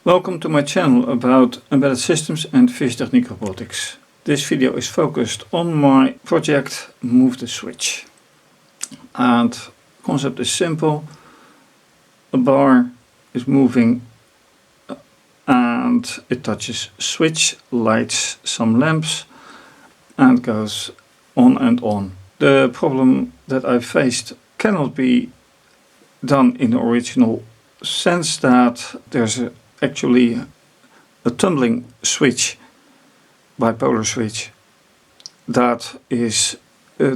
Welcome to my channel about embedded systems and fischertechnik robotics. This video is focused on my project Move the Switch. And the concept is simple. A bar is moving and it touches switch, lights some lamps and goes on and on. The problem that I faced cannot be done in the original sense that there's actually a tumbling switch, bipolar switch, that is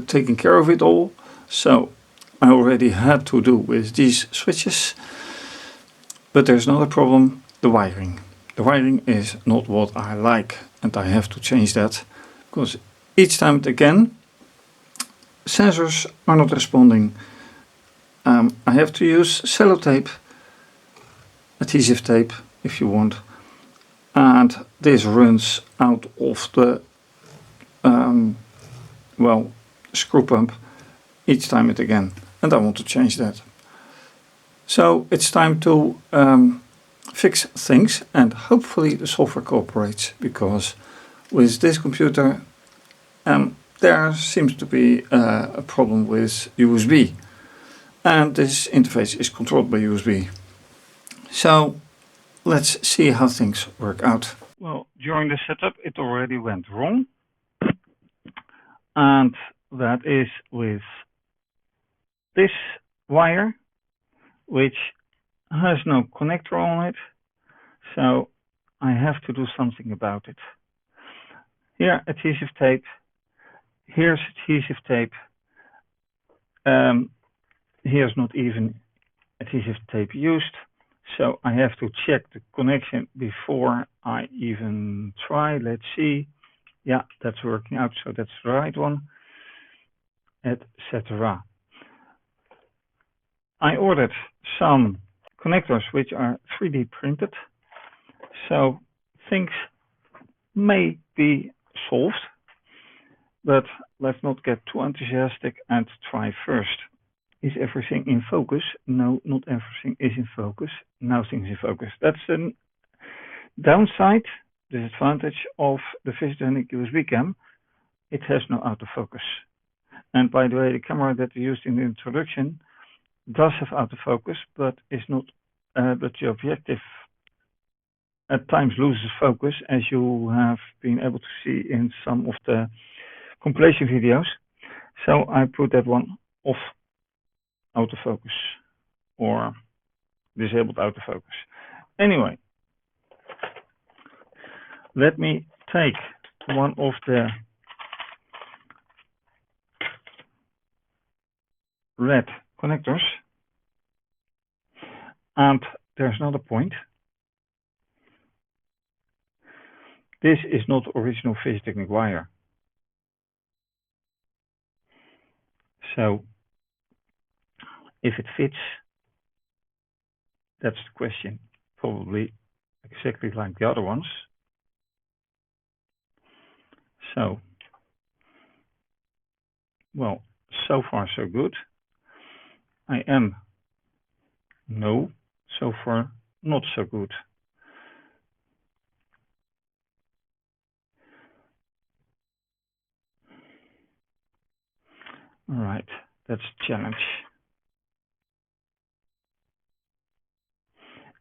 taking care of it all. So I already had to do with these switches, but there's another problem: the wiring. The wiring is not what I like, and I have to change that because each time and again sensors are not responding. I have to use sellotape, adhesive tape if you want, and this runs out of the screw pump each time and again, and I want to change that. So it's time to fix things, and hopefully the software cooperates, because with this computer there seems to be a problem with USB, and this interface is controlled by USB. So let's see how things work out. Well, during the setup it already went wrong, and that is with this wire, which has no connector on it, so I have to do something about it. Here adhesive tape, here's adhesive tape, here's not even adhesive tape used, so I have to check the connection before I even try. Let's see. Yeah, that's working out, so that's the right one, etc. I ordered some connectors which are 3D printed, so things may be solved, but let's not get too enthusiastic and try first. Is everything in focus? No, not everything is in focus. Now things in focus. That's the downside, disadvantage of the fischertechnik USB cam. It has no autofocus. And by the way, the camera that we used in the introduction does have autofocus, but is not. But the objective at times loses focus, as you have been able to see in some of the compilation videos. So I put that one off autofocus, or disabled autofocus. Anyway, let me take one of the red connectors, and there's another point. This is not original fischertechnik wire, so if it fits, that's the question. Probably exactly like the other ones. So, well, so far so good. No, so far not so good. All right, that's a challenge.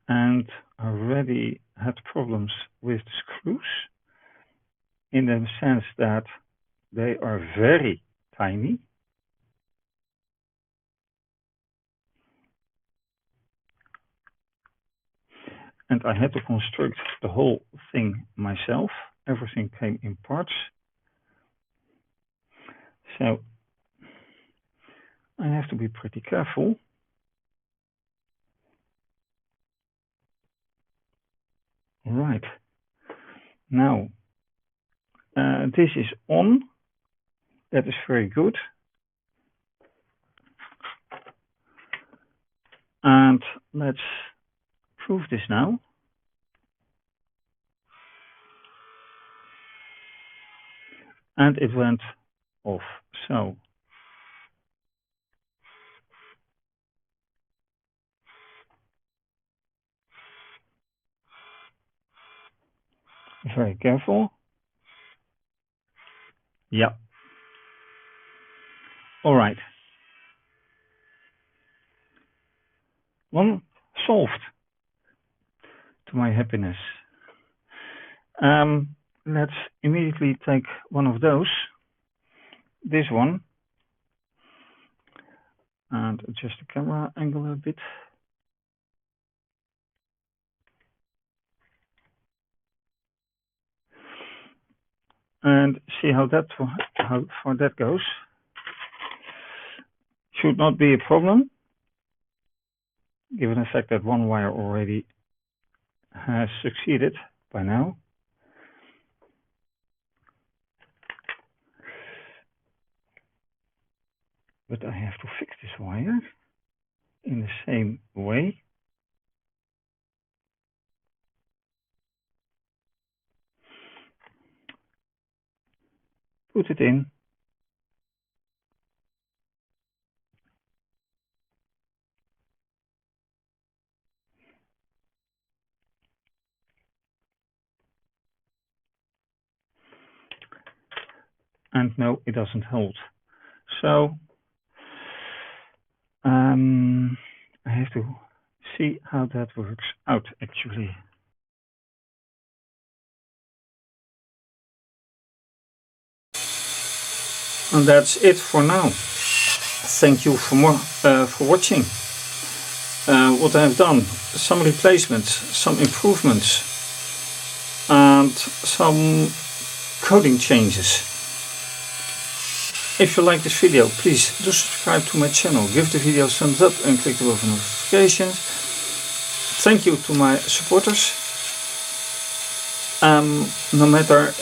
And I already had problems with the screws, in the sense that they are very tiny. And I had to construct the whole thing myself. Everything came in parts. So I have to be pretty careful. All right. Now, this is on. That is very good. And let's prove this now. And it went off. So Very careful. Yeah. All right. One solved to my happiness. Let's immediately take one of those. This one. And adjust the camera angle a bit. And see how far that goes. Should not be a problem, given the fact that one wire already has succeeded by now. But I have to fix this wire in the same way. Put it in. And no, it doesn't hold. So I have to see how that works out actually. And that's it for now. Thank you for watching. What I have done, some replacements, some improvements, and some coding changes. If you like this video, please do subscribe to my channel, give the video a thumbs up and click the bell for notifications. Thank you to my supporters. No matter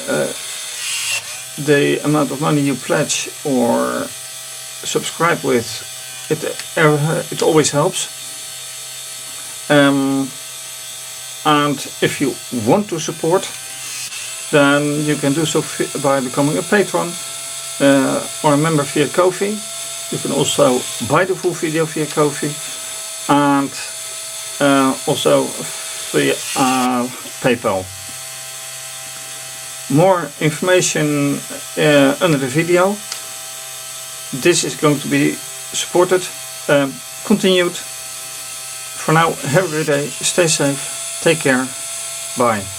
the amount of money you pledge or subscribe with, it always helps. And if you want to support, then you can do so by becoming a patron or a member via Ko-fi. You can also buy the full video via Ko-fi and also via PayPal. More information under the video. This is going to be supported, continued. For now, have a great day, stay safe, take care, bye.